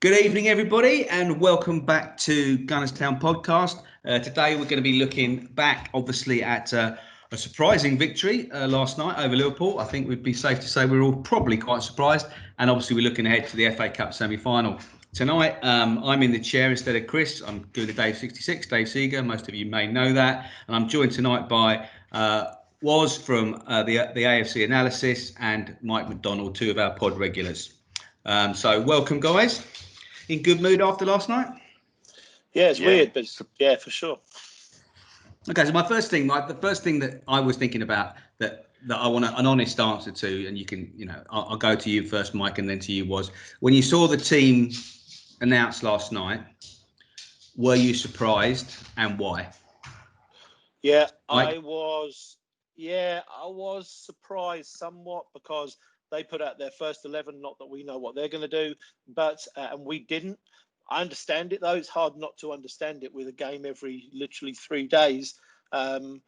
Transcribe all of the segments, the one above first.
Good evening, everybody, and welcome back to Gunnerstown Podcast. Today, we're going to be looking back, obviously, at a surprising victory last night over Liverpool. I think we'd be safe to say we're all probably quite surprised. And obviously, we're looking ahead to the FA Cup semi-final. Tonight, I'm in the chair instead of Chris. I'm doing the Dave 66, Dave Seeger. Most of you may know that. And I'm joined tonight by Woz from the AFC Analysis and Mike McDonald, two of our pod regulars. So welcome, guys. In good mood after last night? Yeah, it's weird, but yeah, for sure. Okay, so the first thing that I was thinking about that I want an honest answer to, and you can, I'll go to you first, Mike, and then to you, was when you saw the team announced last night, were you surprised and why? Yeah, Mike? I was surprised somewhat because they put out their first 11, not that we know what they're going to do, but and we didn't. I understand it, though. It's hard not to understand it with a game every literally 3 days. Players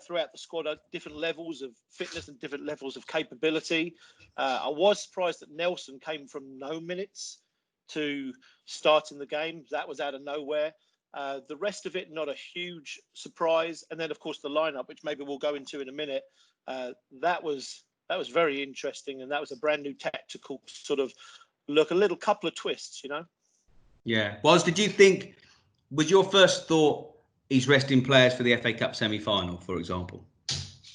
throughout the squad at different levels of fitness and different levels of capability. I was surprised that Nelson came from no minutes to start in the game. That was out of nowhere. The rest of it, not a huge surprise. And then, of course, the lineup, which maybe we'll go into in a minute, that was very interesting. And that was a brand new tactical sort of look, a little couple of twists, Yeah. Was your first thought he's resting players for the FA Cup semi-final, for example?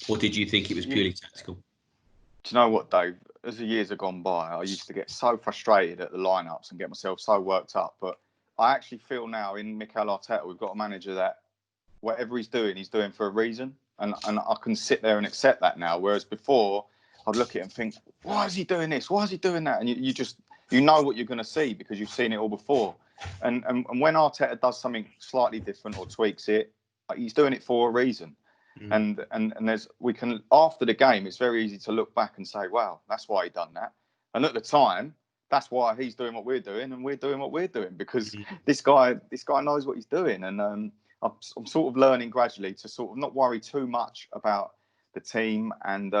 Or did you think it was purely tactical? Do you know what, Dave? As the years have gone by, I used to get so frustrated at the lineups and get myself so worked up. But I actually feel now in Mikel Arteta, we've got a manager that whatever he's doing for a reason. And I can sit there and accept that now. Whereas before, I'd look at it and think, why is he doing this? Why is he doing that? And you know what you're going to see because you've seen it all before. And when Arteta does something slightly different or tweaks it, he's doing it for a reason. And we can, after the game, it's very easy to look back and say, wow, that's why he done that. And at the time, that's why he's doing what we're doing and we're doing what we're doing because this guy knows what he's doing. And I'm sort of learning gradually to sort of not worry too much about the team and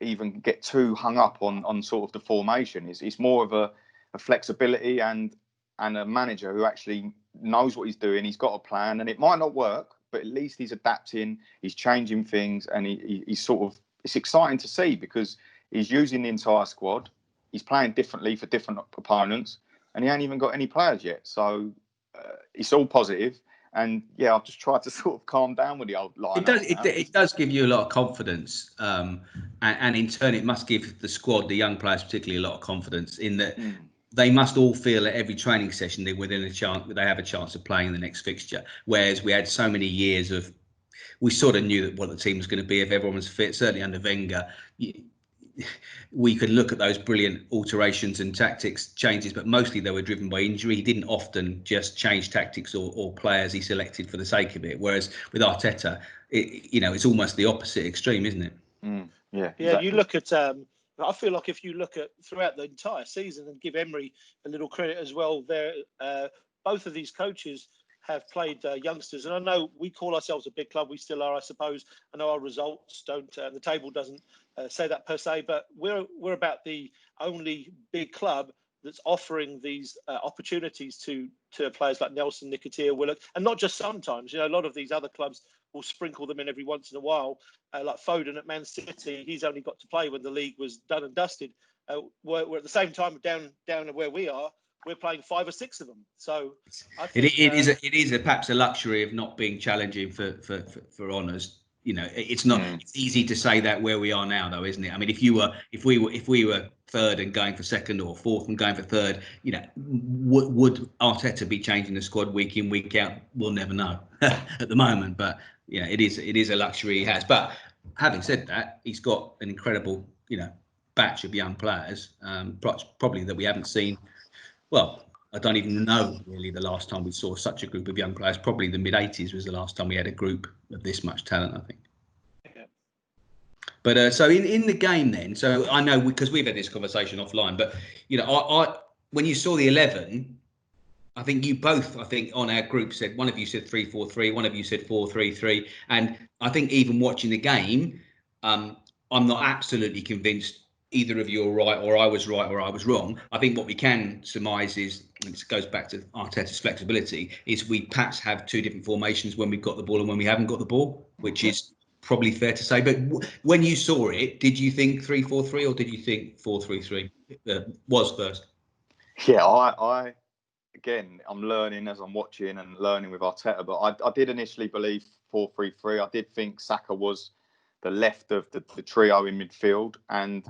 even get too hung up on sort of the formation. It's more of a flexibility and a manager who actually knows what he's doing. He's got a plan and it might not work, but at least he's adapting, he's changing things, and he's sort of, it's exciting to see because he's using the entire squad. He's playing differently for different opponents, and he ain't even got any players yet. So it's all positive. And yeah, I've just tried to sort of calm down with the old line. It does give you a lot of confidence, and in turn, it must give the squad, the young players particularly, a lot of confidence in that. They must all feel at every training session they're within a chance, they have a chance of playing the next fixture. Whereas we had so many years of, we sort of knew that what the team was going to be if everyone was fit. Certainly under Wenger, we could look at those brilliant alterations and tactics changes, but mostly they were driven by injury. He didn't often just change tactics or players he selected for the sake of it. Whereas with Arteta, it's almost the opposite extreme, isn't it? Yeah, exactly. You look at. I feel like if you look at throughout the entire season and give Emery a little credit as well, both of these coaches have played youngsters. And I know we call ourselves a big club. We still are, I suppose. I know our results don't, the table doesn't say that per se, but we're about the only big club that's offering these opportunities to players like Nelson, Nketiah, Willock, and not just sometimes. A lot of these other clubs will sprinkle them in every once in a while, like Foden at Man City. He's only got to play when the league was done and dusted. We're at the same time down where we are. We're playing 5 or 6 of them. So I think it is perhaps a luxury of not being challenging for honours. It's not it's easy to say that where we are now, though, isn't it? I mean, if we were third and going for second, or fourth and going for third, would Arteta be changing the squad week in, week out? We'll never know at the moment. But it is a luxury he has. But having said that, he's got an incredible batch of young players, probably that we haven't seen. Well, I don't even know really the last time we saw such a group of young players. Probably the mid-'80s was the last time we had a group of this much talent, I think. Yeah. But so in the game then, so I know because we've had this conversation offline, but I when you saw the 11, I think you both, on our group said, one of you said 3-4-3, one of you said 4-3-3, and I think even watching the game, I'm not absolutely convinced either of you are right, or I was right, or I was wrong. I think what we can surmise is, and it goes back to Arteta's flexibility, is we perhaps have two different formations when we've got the ball and when we haven't got the ball, which is probably fair to say. But when you saw it, did you think 3-4-3 or did you think 4-3-3 was first? Yeah, I again, I'm learning as I'm watching and learning with Arteta, but I did initially believe 4-3-3. I did think Saka was the left of the trio in midfield. And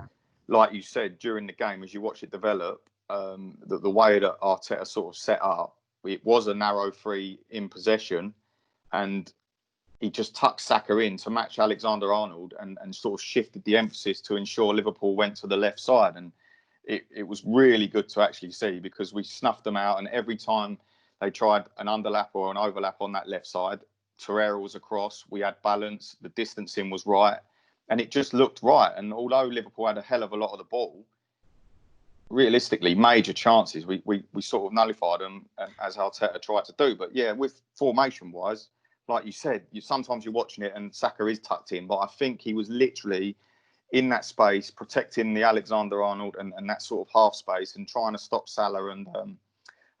like you said, during the game, as you watch it develop, the way that Arteta sort of set up, it was a narrow three in possession, and he just tucked Saka in to match Alexander-Arnold and sort of shifted the emphasis to ensure Liverpool went to the left side. And it was really good to actually see, because we snuffed them out, and every time they tried an underlap or an overlap on that left side, Torreira was across, we had balance, the distancing was right, and it just looked right. And although Liverpool had a hell of a lot of the ball, realistically, major chances, we sort of nullified them, as Arteta tried to do. But yeah, with formation-wise, like you said, sometimes you're watching it and Saka is tucked in, but I think he was literally in that space, protecting the Alexander-Arnold and that sort of half space, and trying to stop Salah and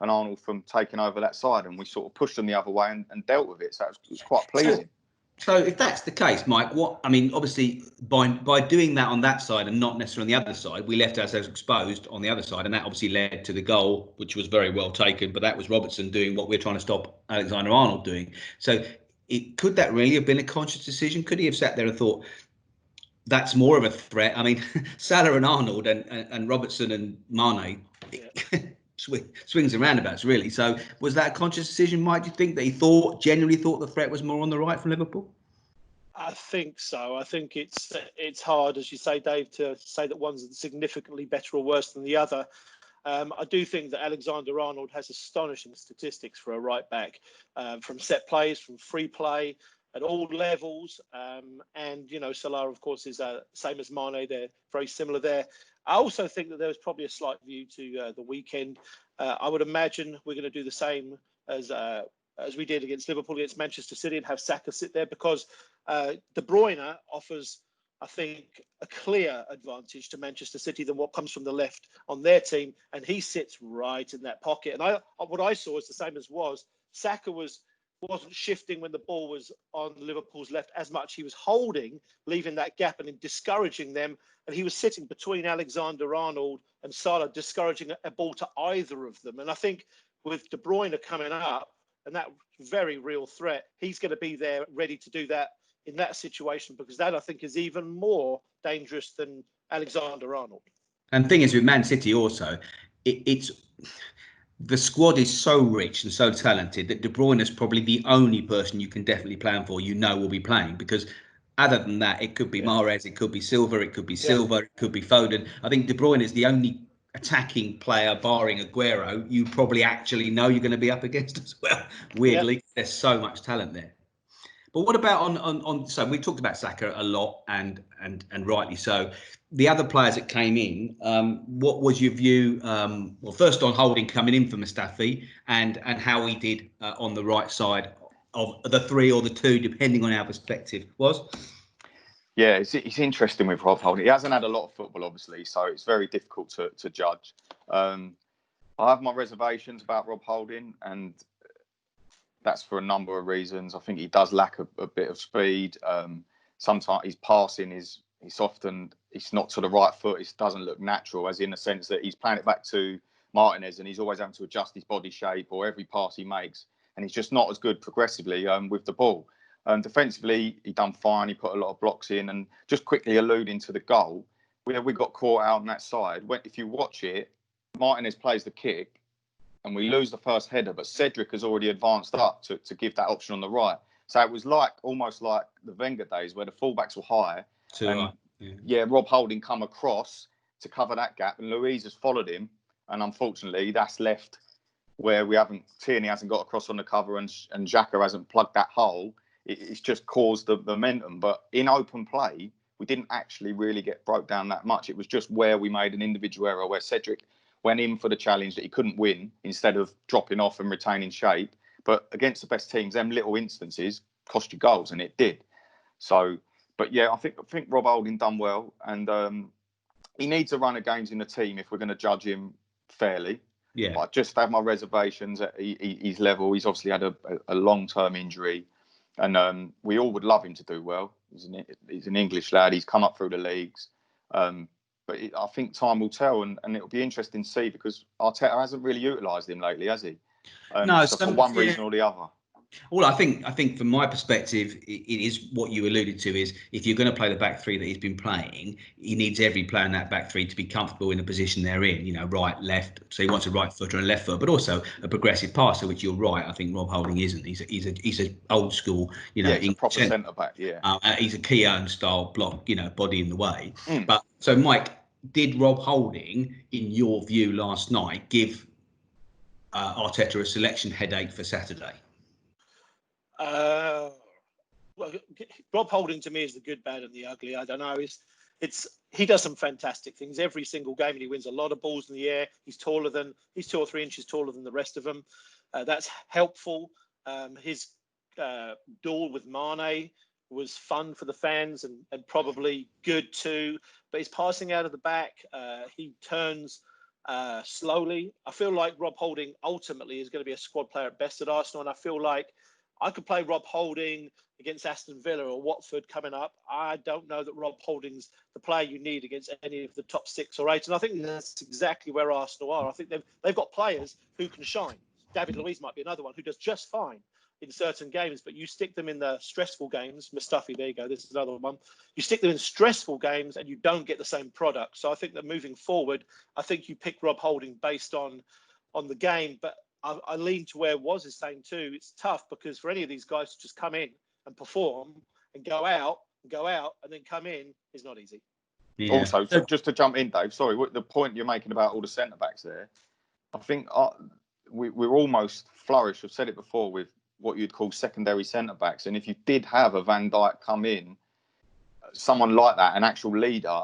Arnold from taking over that side. And we sort of pushed them the other way and dealt with it. So it was quite pleasing. So if that's the case, Mike, obviously by doing that on that side and not necessarily on the other side, we left ourselves exposed on the other side, and that obviously led to the goal, which was very well taken. But that was Robertson doing what we're trying to stop Alexander-Arnold doing. So could that really have been a conscious decision? Could he have sat there and thought, that's more of a threat? I mean, Salah and Arnold and Robertson and Mane, swings and roundabouts, really. So was that a conscious decision, Mike? Do you think that he genuinely thought the threat was more on the right from Liverpool? I think so. I think it's hard, as you say, Dave, to say that one's significantly better or worse than the other. I do think that Alexander-Arnold has astonishing statistics for a right back, from set plays, from free play, at all levels. And, Salah, of course, is same as Mane. They're very similar there. I also think that there was probably a slight view to the weekend. I would imagine we're going to do the same as we did against Liverpool, against Manchester City, and have Saka sit there, because De Bruyne offers, I think, a clear advantage to Manchester City than what comes from the left on their team, and he sits right in that pocket. And what I saw is the same as Saka wasn't shifting when the ball was on Liverpool's left as much. He was holding, leaving that gap and discouraging them. And he was sitting between Alexander-Arnold and Salah, discouraging a ball to either of them. And I think with De Bruyne coming up and that very real threat, he's going to be there ready to do that in that situation, because that, I think, is even more dangerous than Alexander-Arnold. And the thing is, with Man City also, it's the squad is so rich and so talented that De Bruyne is probably the only person you can definitely plan for, will be playing, because other than that, it could be Mahrez, it could be Silva, it could be it could be Foden. I think De Bruyne is the only attacking player, barring Aguero, you probably actually know you're going to be up against as well. Weirdly, there's so much talent there. But what about on? So we talked about Saka a lot, and rightly so. The other players that came in, what was your view? Well, first on Holding coming in for Mustafi, and how he did on the right side of the three or the two, depending on our perspective, was. Yeah, it's interesting with Rob Holding. He hasn't had a lot of football, obviously, so it's very difficult to judge. I have my reservations about Rob Holding, and that's for a number of reasons. I think he does lack a bit of speed. Sometimes his passing is it's not to the right foot. It doesn't look natural, as in the sense that he's playing it back to Martinez and he's always having to adjust his body shape or every pass he makes, and he's just not as good progressively with the ball. Defensively, he done fine. He put a lot of blocks in, and just quickly alluding to the goal, we got caught out on that side. If you watch it, Martinez plays the kick, and we lose the first header, but Cedric has already advanced up to give that option on the right. So it was almost like the Wenger days where the fullbacks were high. Rob Holding come across to cover that gap, and Luiz has followed him. And unfortunately, that's left where Tierney hasn't got across on the cover, and Xhaka hasn't plugged that hole. It's just caused the momentum. But in open play, we didn't actually really get broke down that much. It was just where we made an individual error where Cedric went in for the challenge that he couldn't win instead of dropping off and retaining shape. But against the best teams, them little instances cost you goals, and it did. So, but yeah, I think Rob Holding done well, and he needs a run of games in the team if we're going to judge him fairly. Yeah. But I just have my reservations at his level. He's obviously had a long-term injury, and we all would love him to do well. He's an English lad. He's come up through the leagues. But I think time will tell, and it'll be interesting to see, because Arteta hasn't really utilised him lately, has he? No, so for one reason or the other. Well, I think from my perspective, it is what you alluded to, is if you're going to play the back three that he's been playing, he needs every player in that back three to be comfortable in the position they're in, right, left. So he wants a right footer and a left foot, but also a progressive passer, which you're right. I think Rob Holding isn't. He's a old school, Yeah, he's a proper centre back. Yeah. He's a Keown style block, body in the way. Mm. But so, Mike, did Rob Holding, in your view, last night give Arteta a selection headache for Saturday? Well, Rob Holding to me is the good, bad, and the ugly. I don't know. He does some fantastic things every single game, and he wins a lot of balls in the air. He's 2 or 3 inches taller than the rest of them. That's helpful. His duel with Mane was fun for the fans and probably good too. But his passing out of the back, he turns slowly. I feel like Rob Holding ultimately is going to be a squad player at best at Arsenal, and I feel like I could play Rob Holding against Aston Villa or Watford coming up. I don't know that Rob Holding's the player you need against any of the top 6 or 8. And I think that's exactly where Arsenal are. I think they've got players who can shine. David Luiz might be another one who does just fine in certain games, but you stick them in the stressful games. Mustafi, there you go. This is another one. You stick them in stressful games and you don't get the same product. So I think that moving forward, I think you pick Rob Holding based on the game. But I lean to where Woz is saying too. It's tough because for any of these guys to just come in and perform and go out and then come in is not easy. Yeah. Also, just to jump in, Dave, sorry, the point you're making about all the centre-backs there, I think we're almost flourished. I've said it before, with what you'd call secondary centre-backs. And if you did have a Van Dijk come in, someone like that, an actual leader,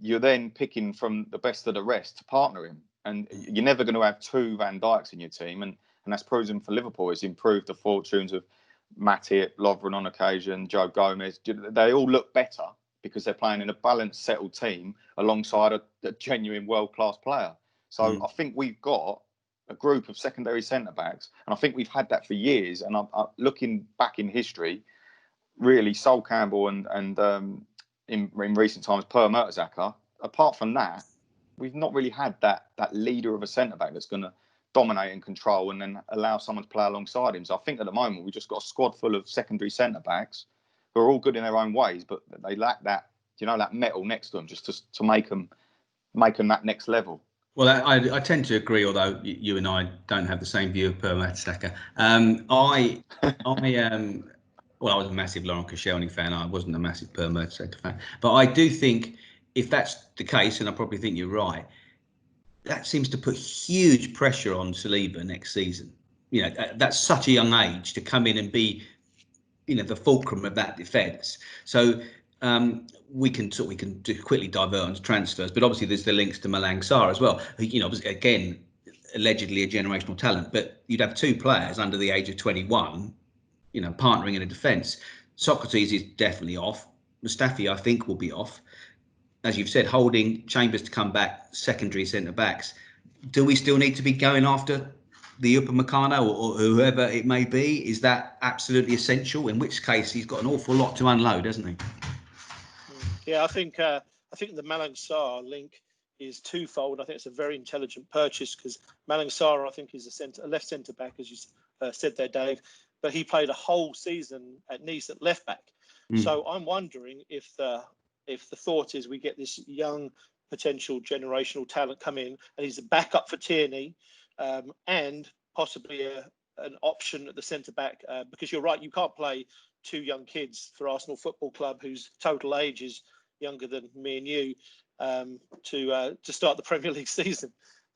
you're then picking from the best of the rest to partner him. And you're never going to have 2 Van Dijks in your team. And that's proven for Liverpool. It's improved the fortunes of Matip, Lovren on occasion, Joe Gomez. They all look better because they're playing in a balanced, settled team alongside a genuine world-class player. So I think we've got a group of secondary centre-backs, and I think we've had that for years. And I'm looking back in history, really, Sol Campbell and in recent times, Per Mertesacker, apart from that, we've not really had that leader of a centre-back that's going to dominate and control and then allow someone to play alongside him. So I think at the moment we've just got a squad full of secondary centre-backs who are all good in their own ways, but they lack that, that metal next to them just to make them that next level. Well, I tend to agree, although you and I don't have the same view of Per Mertesacker. Well, I was a massive Laurent Koscielny fan. I wasn't a massive Per Mertesacker fan. But I do think if that's the case, and I probably think you're right, that seems to put huge pressure on Saliba next season. That's such a young age to come in and be, the fulcrum of that defence. So we can quickly divert on transfers, but obviously there's the links to Malang Sarr as well. Again, allegedly a generational talent, but you'd have 2 players under the age of 21, partnering in a defence. Socrates is definitely off. Mustafi, I think, will be off. As you've said, Holding, Chambers to come back, secondary centre-backs. Do we still need to be going after the Upamecano or whoever it may be? Is that absolutely essential? In which case, he's got an awful lot to unload, hasn't he? Yeah, I think the Malang Sarr link is twofold. I think it's a very intelligent purchase because Malang Sarr, I think, is a left centre-back, as you said there, Dave. But he played a whole season at Nice at left-back. So I'm wondering if the thought is we get this young potential generational talent come in and he's a backup for Tierney and possibly an option at the centre-back because you're right, you can't play 2 young kids for Arsenal Football Club whose total age is younger than me and you to start the Premier League season.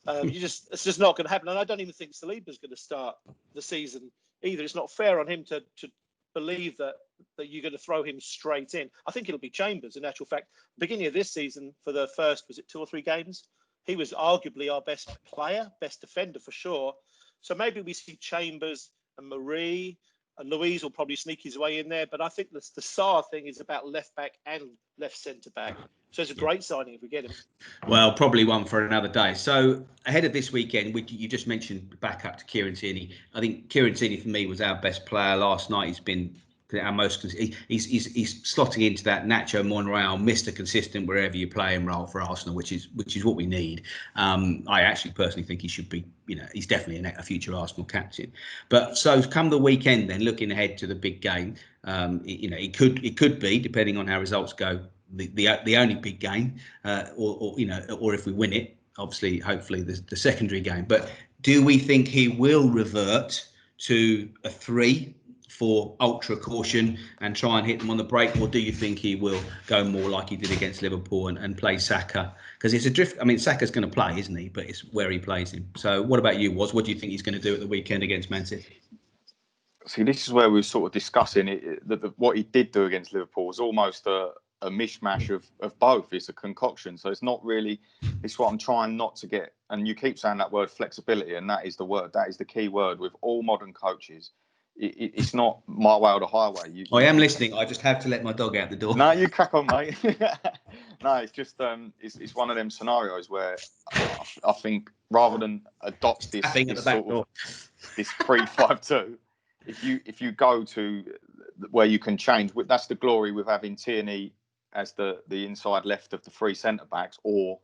It's just not going to happen. And I don't even think Saliba's going to start the season either. It's not fair on him to believe that you're going to throw him straight in. I think it'll be Chambers. In actual fact, beginning of this season, for the first, was it 2 or 3 games? He was arguably our best player, best defender for sure. So maybe we see Chambers and Marie, and Luiz will probably sneak his way in there. But I think the Sarr thing is about left back and left centre back. So it's a great signing if we get him. Well, probably one for another day. So ahead of this weekend, you just mentioned back up to Kieran Tierney. I think Kieran Tierney for me was our best player last night. He's been our most. He's slotting into that Nacho Monreal, Mr. Consistent wherever you play him role for Arsenal, which is what we need. I actually personally think he should be. He's definitely a future Arsenal captain. But so come the weekend, then looking ahead to the big game, it could be, depending on how results go, the only big game, or if we win it, obviously, hopefully the secondary game. But do we think he will revert to a 3 for ultra caution and try and hit them on the break, or do you think he will go more like he did against Liverpool and play Saka? Because it's a drift. I mean, Saka's going to play, isn't he? But it's where he plays him. So, what about you, Woz? What do you think he's going to do at the weekend against Man City? See, this is where we're sort of discussing it. What he did do against Liverpool was almost a mishmash of both. It's a concoction. So it's not really. It's what I'm trying not to get. And you keep saying that word flexibility, and that is the word. That is the key word with all modern coaches. It's not my way or the highway. I am listening. I just have to let my dog out the door. No, you crack on, mate. No, it's just it's one of them scenarios where I think rather than adopt this sort of this 3-5-2, if you go to where you can change, that's the glory with having Tierney as the inside left of the 3 centre backs, or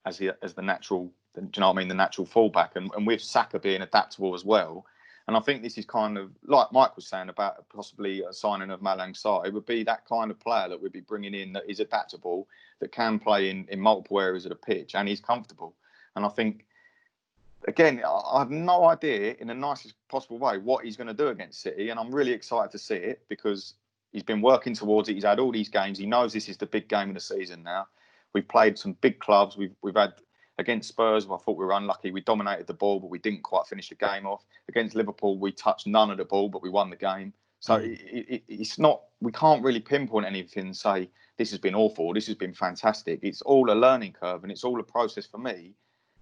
as the natural, do you know what I mean, the natural fullback, and with Saka being adaptable as well. And I think this is kind of like Mike was saying about possibly a signing of Malang Sarr. It would be that kind of player that we'd be bringing in that is adaptable, that can play in multiple areas of the pitch, and he's comfortable. And I think, again, I have no idea in the nicest possible way what he's going to do against City. And I'm really excited to see it because he's been working towards it. He's had all these games. He knows this is the big game of the season now. We've played some big clubs. We've had... Against Spurs, I thought we were unlucky. We dominated the ball, but we didn't quite finish the game off. Against Liverpool, we touched none of the ball, but we won the game. So it's not, we can't really pinpoint anything and say, this has been awful, this has been fantastic. It's all a learning curve and it's all a process for me.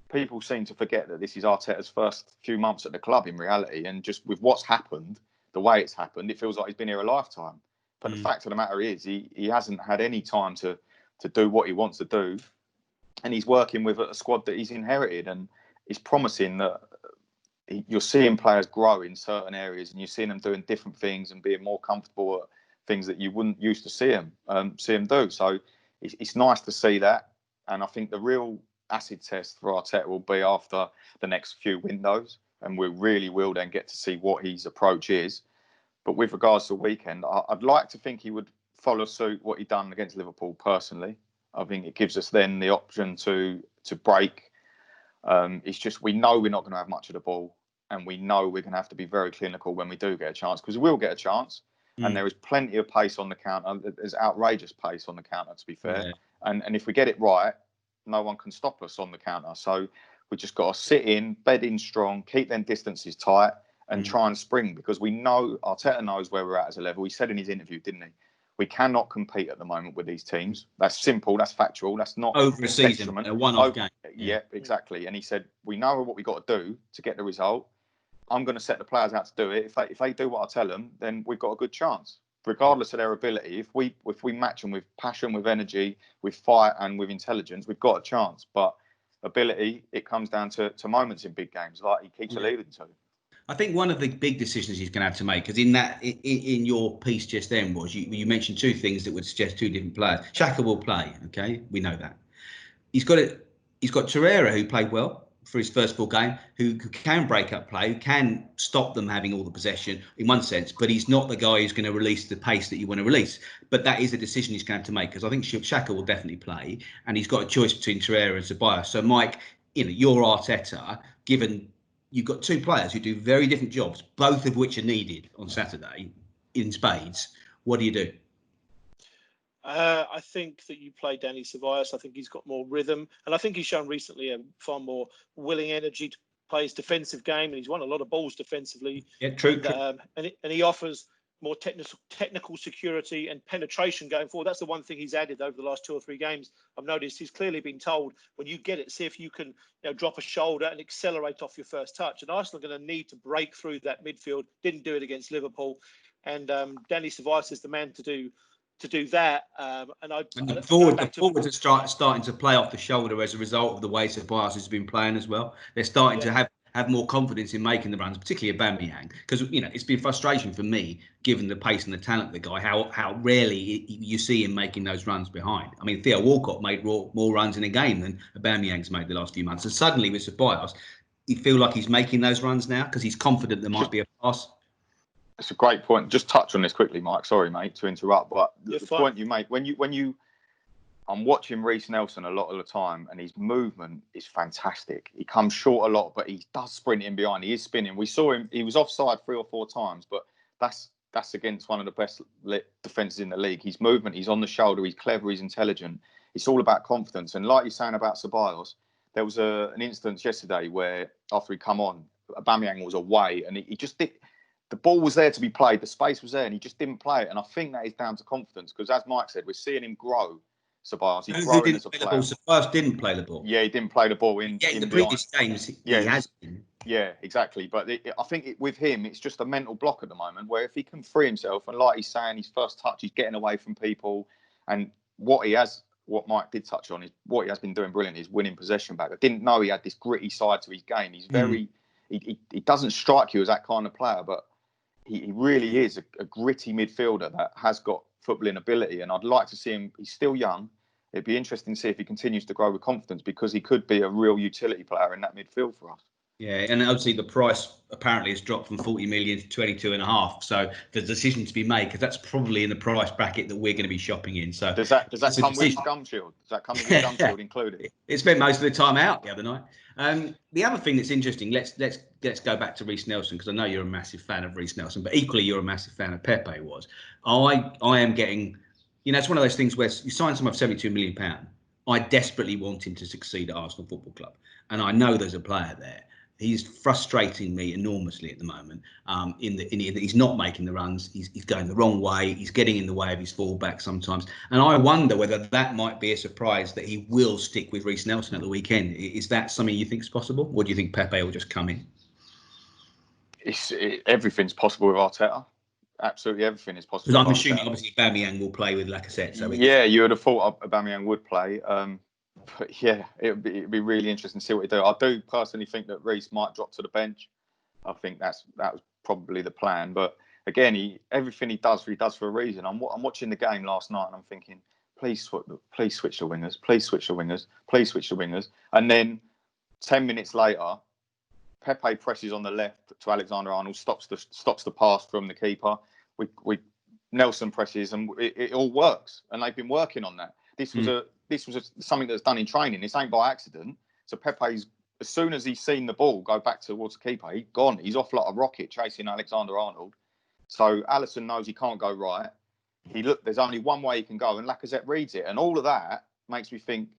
People seem to forget that this is Arteta's first few months at the club in reality. And just with what's happened, the way it's happened, it feels like he's been here a lifetime. But the fact of the matter is, he hasn't had any time to do what he wants to do. And he's working with a squad that he's inherited, and it's promising that you're seeing players grow in certain areas, and you're seeing them doing different things and being more comfortable at things that you wouldn't used to see them do. So it's nice to see that, and I think the real acid test for Arteta will be after the next few windows, and we really will then get to see what his approach is. But with regards to the weekend, I'd like to think he would follow suit what he done against Liverpool personally. I think it gives us then the option to break. It's just we know we're not going to have much of the ball, and we know we're going to have to be very clinical when we do get a chance, because we will get a chance, and there is plenty of pace on the counter. There's outrageous pace on the counter, to be fair. Yeah. And if we get it right, no one can stop us on the counter. So we just got to sit in, bed in strong, keep them distances tight, and try and spring, because we know Arteta knows where we're at as a level. He said in his interview, didn't he? We cannot compete at the moment with these teams. That's simple. That's factual. That's not over a season, a one-off game. Yeah, exactly. And he said, we know what we got to do to get the result. I'm going to set the players out to do it. If they do what I tell them, then we've got a good chance, regardless of their ability. If we match them with passion, with energy, with fight, and with intelligence, we've got a chance. But ability, it comes down to moments in big games, like he keeps alluding to. I think one of the big decisions he's going to have to make, because in your piece just then was you mentioned 2 things that would suggest 2 different players. Xhaka will play, okay, we know that. He's got Torreira, who played well for his first full game, who can break up play, who can stop them having all the possession in one sense, but he's not the guy who's going to release the pace that you want to release. But that is a decision he's going to have to make, because I think Xhaka will definitely play, and he's got a choice between Torreira and Ceballos. So, Mike, you're Arteta, given you've got 2 players who do very different jobs, both of which are needed on Saturday in spades. What do you do? I think that you play Dani Ceballos. I think he's got more rhythm, and I think he's shown recently a far more willing energy to play his defensive game, and he's won a lot of balls defensively. Yeah, true. And he offers more technical security and penetration going forward. That's the one thing he's added over the last 2 or 3 games. I've noticed he's clearly been told, when you get it, see if you can drop a shoulder and accelerate off your first touch. And Arsenal are going to need to break through that midfield. Didn't do it against Liverpool. And Dani Ceballos is the man to do to do that. And the forwards are starting to play off the shoulder as a result of the way Ceballos has been playing as well. They're starting to have more confidence in making the runs, particularly Aubameyang, because it's been frustration for me, given the pace and the talent of the guy, how rarely you see him making those runs behind. I mean, Theo Walcott made more runs in a game than Aubameyang's made the last few months, and suddenly with Ceballos, you feel like he's making those runs now because he's confident there might be a pass. It's a great point. Just touch on this quickly, Mike. Sorry, mate, to interrupt, but the point you make I'm watching Reece Nelson a lot of the time, and his movement is fantastic. He comes short a lot, but he does sprint in behind. He is spinning. We saw him. He was offside 3 or 4 times, but that's against one of the best defences in the league. His movement, he's on the shoulder, he's clever, he's intelligent. It's all about confidence. And like you're saying about Ceballos, there was an instance yesterday where after he come on, Aubameyang was away, and he just did. The ball was there to be played. The space was there, and he just didn't play it. And I think that is down to confidence because, as Mike said, we're seeing him grow. Ceballos, he's growing as a player. Ceballos didn't play the ball. Yeah, he didn't play the ball in the previous games. He has been. Yeah, exactly. But I think with him, it's just a mental block at the moment. Where if he can free himself, and like he's saying, his first touch, he's getting away from people, and what Mike did touch on is what he has been doing brilliant is winning possession back. I didn't know he had this gritty side to his game. He's very, he doesn't strike you as that kind of player, but he really is a gritty midfielder that has got footballing ability. And I'd like to see him. He's still young. It'd be interesting to see if he continues to grow with confidence because he could be a real utility player in that midfield for us. Yeah, and obviously the price apparently has dropped from 40 million to 22.5. So the decision to be made, because that's probably in the price bracket that we're going to be shopping in. So does that come with gum shield? Does that come with gum shield included? It spent most of the time out the other night. The other thing that's interesting, let's go back to Reece Nelson, because I know you're a massive fan of Reece Nelson, but equally you're a massive fan of Pepe. I am getting, it's one of those things where you sign someone for £72 million. I desperately want him to succeed at Arsenal Football Club, and I know there's a player there. He's frustrating me enormously at the moment. In that he's not making the runs. He's going the wrong way. He's getting in the way of his fullback sometimes. And I wonder whether that might be a surprise that he will stick with Reece Nelson at the weekend. Is that something you think is possible, or do you think Pepe will just come in? Everything's possible with Arteta. Absolutely everything is possible. Because I'm assuming obviously Aubameyang will play with Lacazette. So you would have thought Aubameyang would play. But yeah, it'd be really interesting to see what he do. I do personally think that Reece might drop to the bench. I think that was probably the plan. But again, everything he does for a reason. I'm watching the game last night and I'm thinking, please switch the wingers, please switch the wingers, please switch the wingers. And then 10 minutes later, Pepe presses on the left to Alexander-Arnold, stops the pass from the keeper. Nelson presses and it all works. And they've been working on that. This was something that's done in training. This ain't by accident. So Pepe's, as soon as he's seen the ball go back towards the keeper, he's gone. He's off like a rocket chasing Alexander-Arnold. So Alisson knows he can't go right. There's only one way he can go, and Lacazette reads it. And all of that makes me think,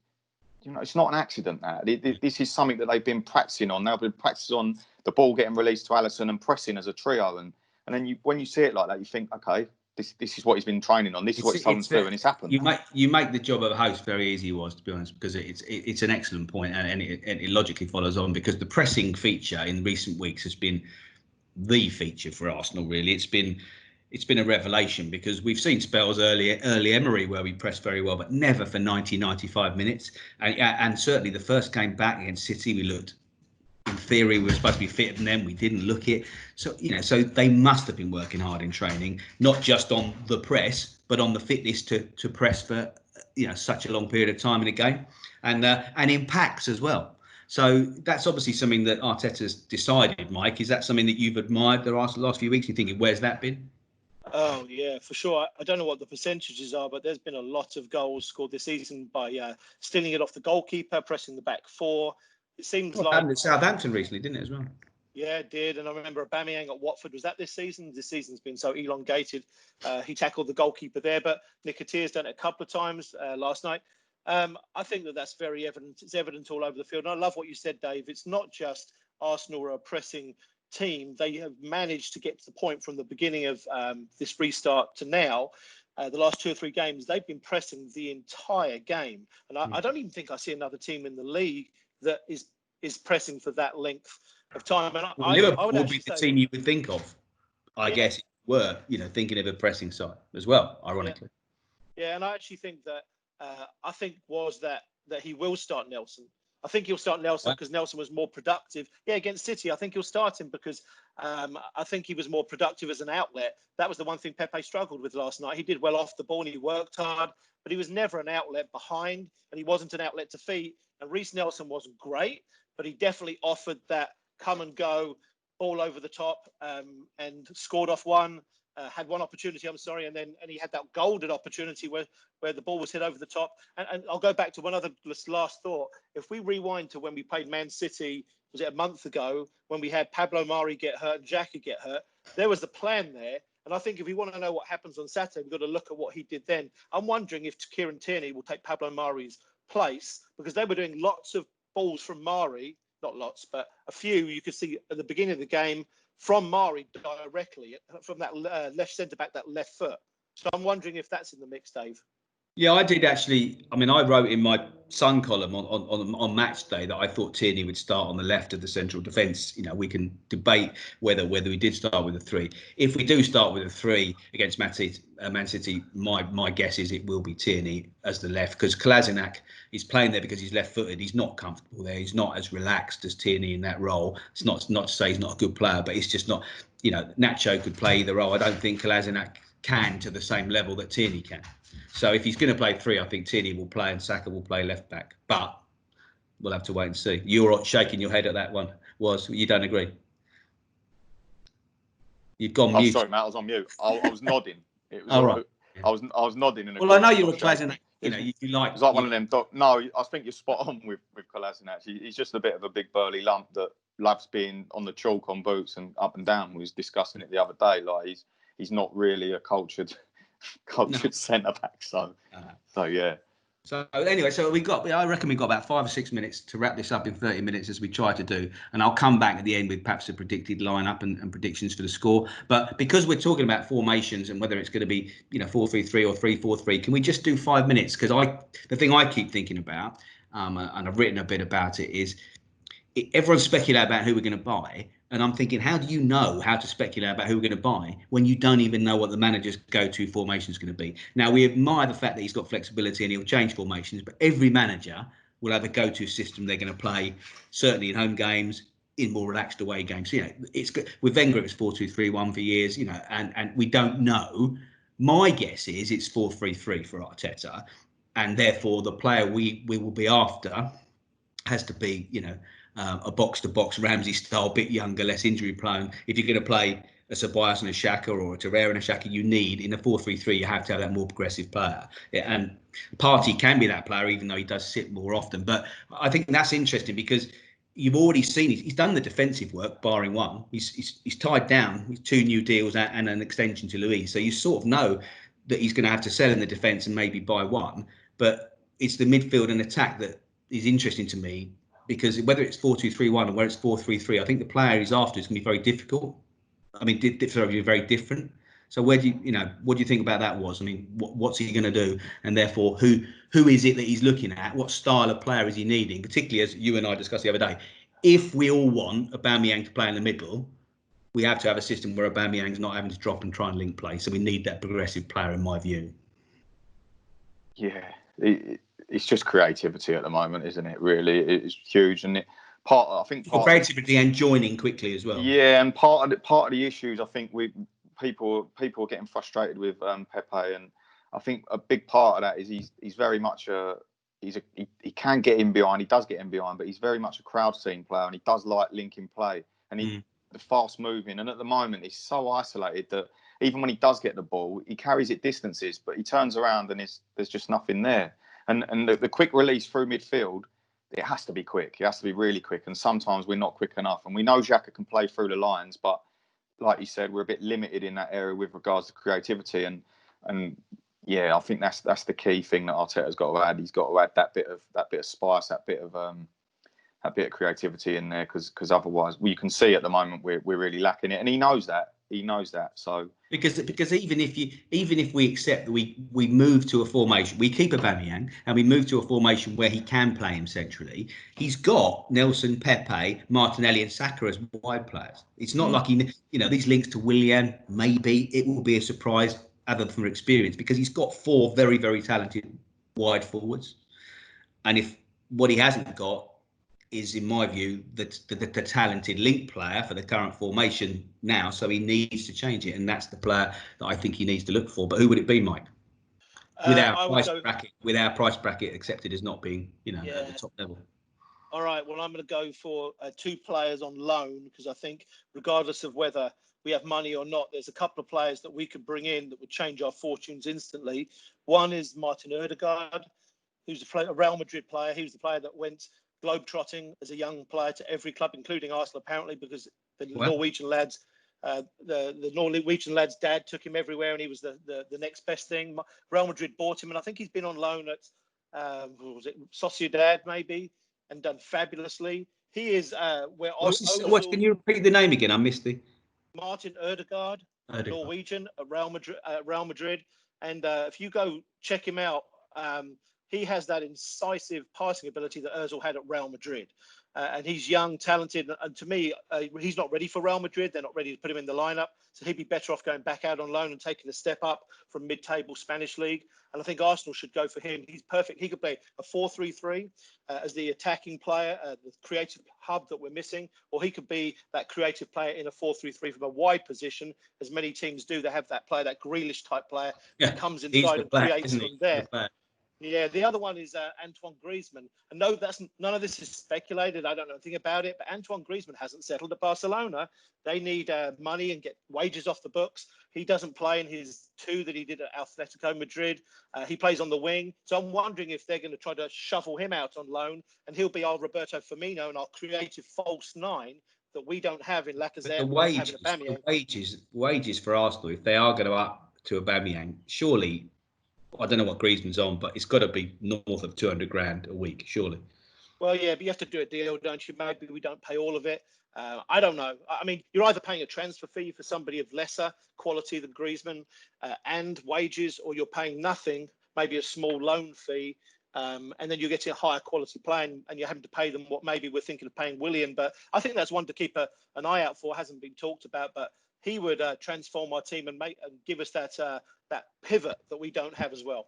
it's not an accident that. This is something that they've been practicing on. They've been practicing on the ball getting released to Alisson and pressing as a trio. And then when you see it like that, you think, okay, this is what he's been training on. This is what he's told to do, and it's happened. You make the job of a host very easy, to be honest, because it's an excellent point, and it logically follows on, because the pressing feature in recent weeks has been the feature for Arsenal. Really, it's been a revelation, because we've seen spells early Emery where we pressed very well, but never for 95 minutes. And certainly the first game back against City, we looked. In theory, we were supposed to be fitter than them. We didn't look it. So, so they must have been working hard in training, not just on the press, but on the fitness to press for, such a long period of time in a game, and in packs as well. So that's obviously something that Arteta's decided. Mike, is that something that you've admired the last few weeks? You're thinking, where's that been? Oh, yeah, for sure. I don't know what the percentages are, but there's been a lot of goals scored this season by stealing it off the goalkeeper, pressing the back four. It seems like happened at Southampton recently, didn't it, as well? Yeah, it did. And I remember Aubameyang at Watford. Was that this season? This season's been so elongated. He tackled the goalkeeper there, but Nketiah's done it a couple of times last night. I think that's very evident. It's evident all over the field. And I love what you said, Dave. It's not just Arsenal are a pressing team. They have managed to get to the point from the beginning of this restart to now. The last 2 or 3 games, they've been pressing the entire game. And I don't even think I see another team in the league that is pressing for that length of time. And Liverpool would be the team you would think of, I guess, if you were, thinking of a pressing side as well, ironically. Yeah, and I actually think that that he will start Nelson. I think he'll start Nelson because Nelson was more productive. Yeah, against City, I think he'll start him because I think he was more productive as an outlet. That was the one thing Pepe struggled with last night. He did well off the ball and he worked hard, but he was never an outlet behind and he wasn't an outlet to feet. And Reece Nelson wasn't great, but he definitely offered that come and go, ball over the top, and scored off one. Had one opportunity, and he had that golden opportunity where the ball was hit over the top. And I'll go back to one other last thought. If we rewind to when we played Man City, was it a month ago, when we had Pablo Mari get hurt and Xhaka get hurt, there was a plan there. And I think if we want to know what happens on Saturday, we've got to look at what he did then. I'm wondering if Kieran Tierney will take Pablo Mari's place, because they were doing lots of balls from Mari, not lots, but a few you could see at the beginning of the game, from Mari directly, from that left centre-back, that left foot. So I'm wondering if that's in the mix, Dave. Yeah, I did actually. I mean, I wrote in my Sun column on match day that I thought Tierney would start on the left of the central defence. You know, we can debate whether we did start with a 3. If we do start with a 3 against Man City, my guess is it will be Tierney as the left, because Kolasinac is playing there because he's left-footed. He's not comfortable there. He's not as relaxed as Tierney in that role. It's not to say he's not a good player, but it's just not. You know, Nacho could play either role. I don't think Kolasinac can to the same level that Tierney can. So if he's going to play 3, I think Tierney will play and Saka will play left back. But we'll have to wait and see. You're shaking your head at that one. You don't agree? You've gone mute. Sorry, Matt. I was on mute. I was nodding. It was all right. I was nodding. Well, I know you're a Kolasinac. You know, you like. It's like one of them. No, I think you're spot on with Kolasinac. He's just a bit of a big burly lump that loves being on the chalk on boots and up and down. We was discussing it the other day. Like he's not really a cultured centre back. So yeah. So anyway, I reckon we've got about 5 or 6 minutes to wrap this up in 30 minutes as we try to do. And I'll come back at the end with perhaps a predicted lineup and predictions for the score. But because we're talking about formations and whether it's going to be, 4-3-3 or 3-4-3, can we just do 5 minutes? Because the thing I keep thinking about, and I've written a bit about it, is everyone's speculating about who we're going to buy. And I'm thinking, how do you know how to speculate about who we're going to buy when you don't even know what the manager's go-to formation is going to be? Now, we admire the fact that he's got flexibility and he'll change formations, but every manager will have a go-to system they're going to play, certainly in home games, in more relaxed away games. It's good. With Wenger, it was 4-2-3-1 for years, and we don't know. My guess is it's 4-3-3 for Arteta, and therefore the player we will be after has to be, a box-to-box Ramsey style, bit younger, less injury prone. If you're going to play a Ceballos and a Xhaka or a Torreira and a Xhaka, you need in a 4-3-3, you have to have that more progressive player. And Partey can be that player, even though he does sit more often. But I think that's interesting because you've already seen he's done the defensive work, barring one. He's tied down with 2 new deals and an extension to Luis. So you sort of know that he's going to have to sell in the defence and maybe buy one. But it's the midfield and attack that is interesting to me. Because whether it's 4-2-3-1 or whether it's 4-3-3, I think the player he's after is going to be very difficult. I mean, very different. So what do you think about that? I mean, what's he going to do? And therefore, who is it that he's looking at? What style of player is he needing? Particularly as you and I discussed the other day, if we all want Aubameyang to play in the middle, we have to have a system where Aubameyang's not having to drop and try and link play. So we need that progressive player, in my view. Yeah. It's just creativity at the moment, isn't it? Really, it's huge, and creativity and joining quickly as well. Yeah, and part of the issues, I think people are getting frustrated with Pepe, and I think a big part of that is he's very much he can get in behind, he does get in behind, but he's very much a crowd scene player, and he does like linking play, and the fast moving, and at the moment he's so isolated that even when he does get the ball, he carries it distances, but he turns around and there's just nothing there. And the quick release through midfield, it has to be quick. It has to be really quick. And sometimes we're not quick enough. And we know Xhaka can play through the lines, but like you said, we're a bit limited in that area with regards to creativity. And yeah, I think that's the key thing that Arteta's got to add. He's got to add that bit of spice, that bit of creativity in there, because otherwise, you can see at the moment we're really lacking it, and he knows that. So because even if we accept that we move to a formation, we keep Aubameyang and we move to a formation where he can play him centrally, he's got Nelson, Pepe, Martinelli and Saka as wide players. It's not like these links to Willian, maybe it will be a surprise other than for experience, because he's got 4 very, very talented wide forwards. And if what he hasn't got is, in my view, the talented link player for the current formation now, so he needs to change it, and that's the player that I think he needs to look for. But who would it be, Mike? With our price bracket accepted as not being, at the top level. All right. Well, I'm going to go for 2 players on loan, because I think regardless of whether we have money or not, there's a couple of players that we could bring in that would change our fortunes instantly. One is Martin Ødegaard, who's a Real Madrid player. He was the player that went globetrotting as a young player to every club, including Arsenal, apparently, because the Norwegian lads, the Norwegian lad's dad took him everywhere, and he was the next best thing. Real Madrid bought him, and I think he's been on loan at was it Sociedad maybe, and done fabulously. He is where can you repeat the name again? I missed the Martin Ødegaard, Norwegian at Real Madrid, and if you go check him out. He has that incisive passing ability that Ozil had at Real Madrid. And he's young, talented. And to me, he's not ready for Real Madrid. They're not ready to put him in the lineup. So he'd be better off going back out on loan and taking a step up from mid-table Spanish league. And I think Arsenal should go for him. He's perfect. He could play a 4-3-3 as the attacking player, the creative hub that we're missing. Or he could be that creative player in a 4-3-3 from a wide position, as many teams do. They have that player, that Grealish type player that comes inside and creates from there. Yeah, the other one is Antoine Griezmann. And no, none of this is speculated. I don't know anything about it, but Antoine Griezmann hasn't settled at Barcelona. They need money and get wages off the books. He doesn't play in his 2 that he did at Atletico Madrid. He plays on the wing. So I'm wondering if they're going to try to shuffle him out on loan, and he'll be our Roberto Firmino and our creative false 9 that we don't have in Lacazette. The wages for Arsenal, if they are going to up to Aubameyang, surely, I don't know what Griezmann's on, but it's got to be north of 200 grand a week, surely. Well, yeah, but you have to do a deal, don't you? Maybe we don't pay all of it. I don't know. I mean, you're either paying a transfer fee for somebody of lesser quality than Griezmann and wages, or you're paying nothing, maybe a small loan fee, and then you're getting a higher quality player, and you're having to pay them what maybe we're thinking of paying Willian. But I think that's one to keep an eye out for. Hasn't been talked about, but he would transform our team and give us that pivot that we don't have as well.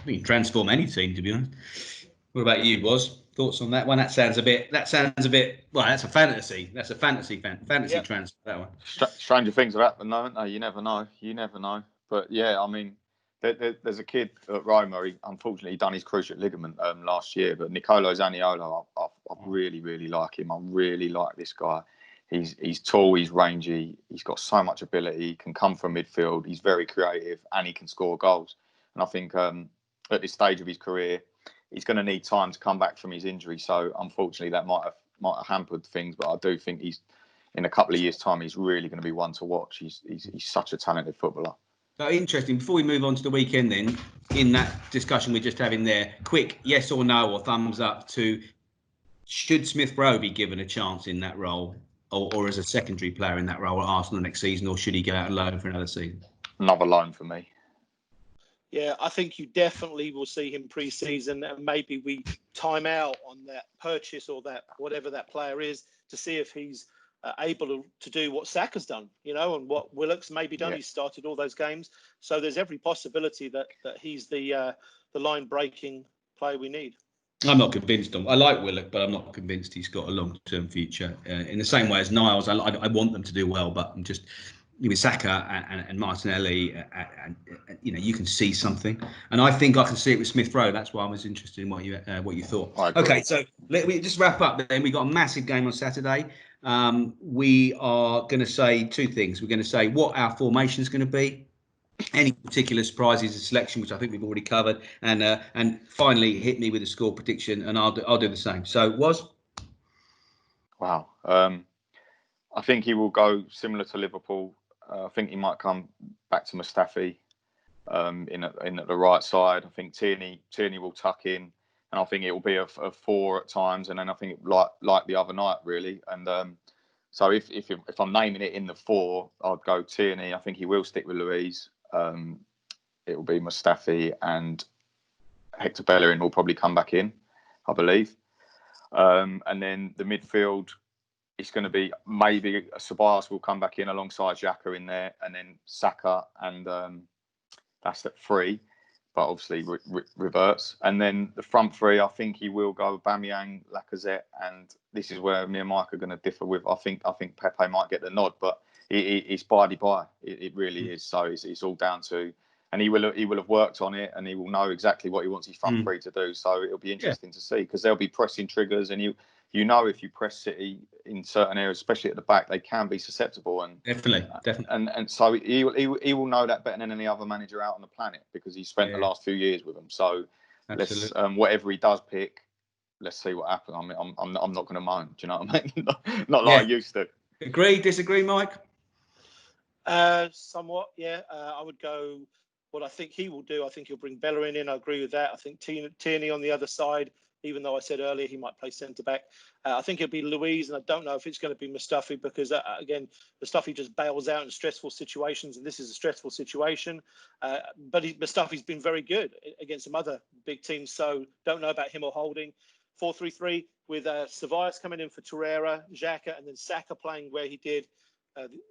We can transform any team, to be honest. What about you, Woz? Thoughts on that one? That sounds a bit. Well, that's a fantasy. That's a fantasy transfer. That one. Stranger things have happened, though. No, you never know. But yeah, I mean, there's a kid at Roma. Unfortunately, he done his cruciate ligament last year. But Nicolo Zaniolo, I really, really like him. I really like this guy. He's tall, he's rangy, he's got so much ability, he can come from midfield, he's very creative, and he can score goals. And I think at this stage of his career, he's going to need time to come back from his injury. So unfortunately, that might have hampered things. But I do think he's, in a couple of years' time, he's really going to be one to watch. He's such a talented footballer. So interesting. Before we move on to the weekend, then, in that discussion we're just having there, quick yes or no or thumbs up to, should Smith Rowe be given a chance in that role? Or as a secondary player in that role at Arsenal next season, or should he go out on loan for another season? Another loan for me. Yeah, I think you definitely will see him pre-season, and maybe we time out on that purchase or that whatever that player is to see if he's able to do what Saka's done, and what Willock's maybe done. Yeah. He started all those games, so there's every possibility that he's the line-breaking player we need. I'm not convinced. I like Willock, but I'm not convinced he's got a long-term future. In the same way as Niles, I want them to do well, but I'm just with Saka and Martinelli, and you can see something, and I think I can see it with Smith Rowe. That's why I was interested in what you thought. Okay, so let me just wrap up. Then we got a massive game on Saturday. We are going to say 2 things. We're going to say what our formation is going to be. Any particular surprises in selection, which I think we've already covered, and finally hit me with a score prediction, and I'll do the same. So, wow. I think he will go similar to Liverpool. I think he might come back to Mustafi in at the right side. I think Tierney will tuck in, and I think it will be a 4 at times, and then I think like the other night really. And so if I'm naming it in the 4, I'd go Tierney. I think he will stick with Luiz. It will be Mustafi, and Hector Bellerin will probably come back in, I believe. And then the midfield, it's going to be maybe Ceballos will come back in alongside Xhaka in there, and then Saka and That's at 3, but obviously reverts. And then the front 3, I think he will go with Aubameyang, Lacazette, and this is where me and Mike are going to differ with. I think Pepe might get the nod, but it's by. It really is. So it's all down to, and he will have worked on it, and he will know exactly what he wants his front 3 to do. So it'll be interesting to see, because there'll be pressing triggers, and you know, if you press City in certain areas, especially at the back, they can be susceptible. And definitely. And so he will know that better than any other manager out on the planet, because he spent the last few years with them. So let's whatever he does pick, let's see what happens. I mean, I'm not going to moan. Do you know what I mean? not like I used to. Agree? Disagree, Mike? Somewhat, yeah. I would go. What I think he will do, I think he'll bring Bellerin in. I agree with that. I think Tierney on the other side, even though I said earlier he might play centre-back. I think it'll be Luiz, and I don't know if it's going to be Mustafi, because, again, Mustafi just bails out in stressful situations, and this is a stressful situation. But Mustafi's been very good against some other big teams, so don't know about him or Holding. 4-3-3 with Ceballos coming in for Torreira, Xhaka, and then Saka playing where he did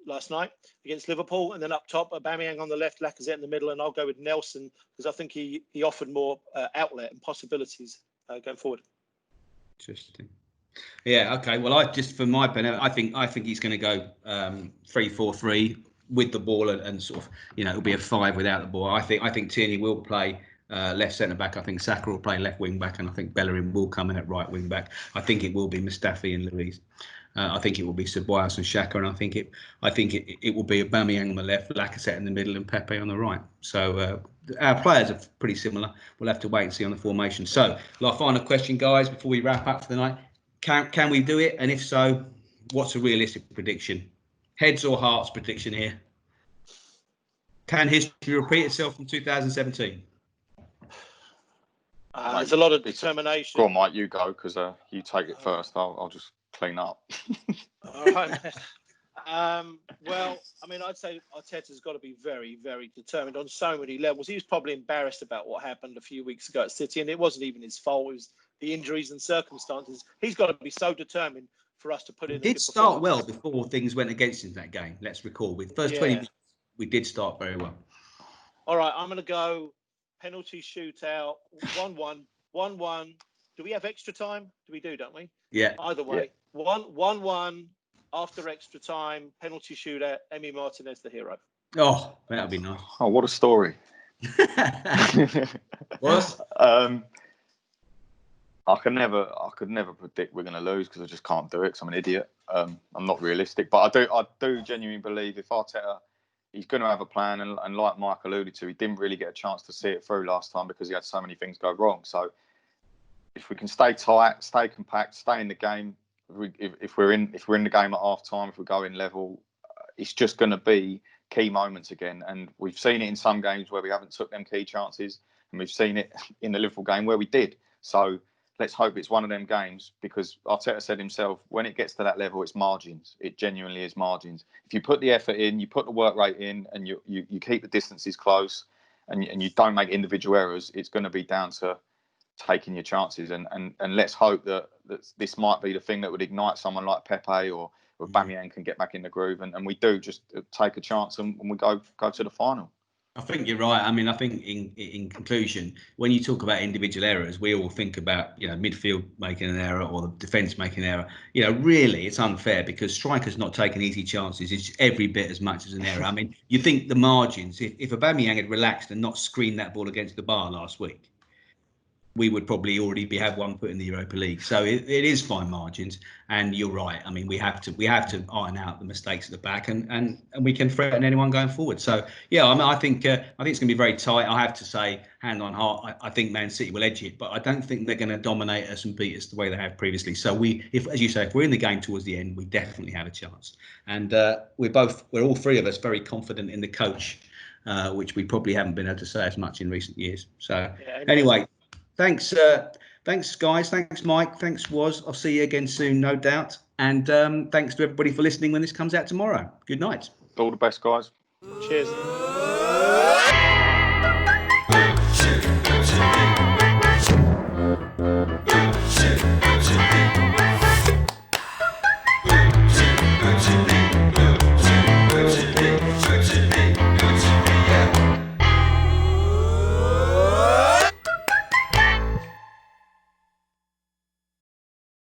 last night against Liverpool, and then up top, Aubameyang on the left, Lacazette in the middle, and I'll go with Nelson, because I think he offered more outlet and possibilities going forward. Interesting. Yeah. Okay. Well, for my benefit, I think he's going to go 3-4-3 with the ball, and sort of, it'll be a 5 without the ball. I think Tierney will play left centre back. I think Saka will play left wing back, and I think Bellerin will come in at right wing back. I think it will be Mustafi and Luiz. I think it will be Ceballos and Xhaka, and I think it will be Aubameyang on the left, Lacazette in the middle, and Pepe on the right. So our players are pretty similar. We'll have to wait and see on the formation. So, our final question, guys, before we wrap up for the night: Can we do it? And if so, what's a realistic prediction? Heads or hearts prediction here? Can history repeat itself from 2017? There's a lot of determination. Go on, Mike, you go, because you take it first. I'll just clean up. All right. Well, I mean, I'd say Arteta's got to be very, very determined on so many levels. He was probably embarrassed about what happened a few weeks ago at City, and it wasn't even his fault. It was the injuries and circumstances. He's got to be so determined for us to put in. He did start well before things went against him that game. Let's recall, with first 20 minutes, we did start very well. All right, I'm going to go penalty shootout, 1-1, 1-1. Do we have extra time? Don't we? Yeah. Either way, 1-1 after extra time, penalty shootout. Emi Martinez, the hero. Oh, that would be nice. Oh, what a story! What? I could never predict we're going to lose, because I just can't do it, because I'm an idiot. I'm not realistic, but I do genuinely believe if Arteta, he's going to have a plan, and like Mike alluded to, he didn't really get a chance to see it through last time because he had so many things go wrong. So if we can stay tight, stay compact, stay in the game, if we're in the game at half time, if we go in level, it's just going to be key moments again. And we've seen it in some games where we haven't took them key chances, and we've seen it in the Liverpool game where we did. So let's hope it's one of them games, because Arteta said himself, when it gets to that level, it's margins. It genuinely is margins. If you put the effort in, you put the work rate in, and you keep the distances close, and you don't make individual errors, it's going to be down to taking your chances. And let's hope that this might be the thing that would ignite someone like Pepe or Aubameyang can get back in the groove, and we do just take a chance and we go to the final. I think you're right. I mean, I think in conclusion, when you talk about individual errors, we all think about, midfield making an error or the defence making an error. Really, it's unfair, because strikers not taking easy chances is every bit as much as an error. I mean, you think the margins, if Aubameyang had relaxed and not screamed that ball against the bar last week, we would probably already have one foot in the Europa League. So it is fine margins, and you're right. I mean, we have to iron out the mistakes at the back, and we can threaten anyone going forward. So yeah, I mean, I think it's going to be very tight. I have to say, hand on heart, I think Man City will edge it, but I don't think they're going to dominate us and beat us the way they have previously. So as you say, if we're in the game towards the end, we definitely have a chance. And we're all three of us very confident in the coach, which we probably haven't been able to say as much in recent years. So anyway. Thanks, guys. Thanks, Mike. Thanks, Woz. I'll see you again soon, no doubt. And thanks to everybody for listening when this comes out tomorrow. Good night. All the best, guys. Cheers.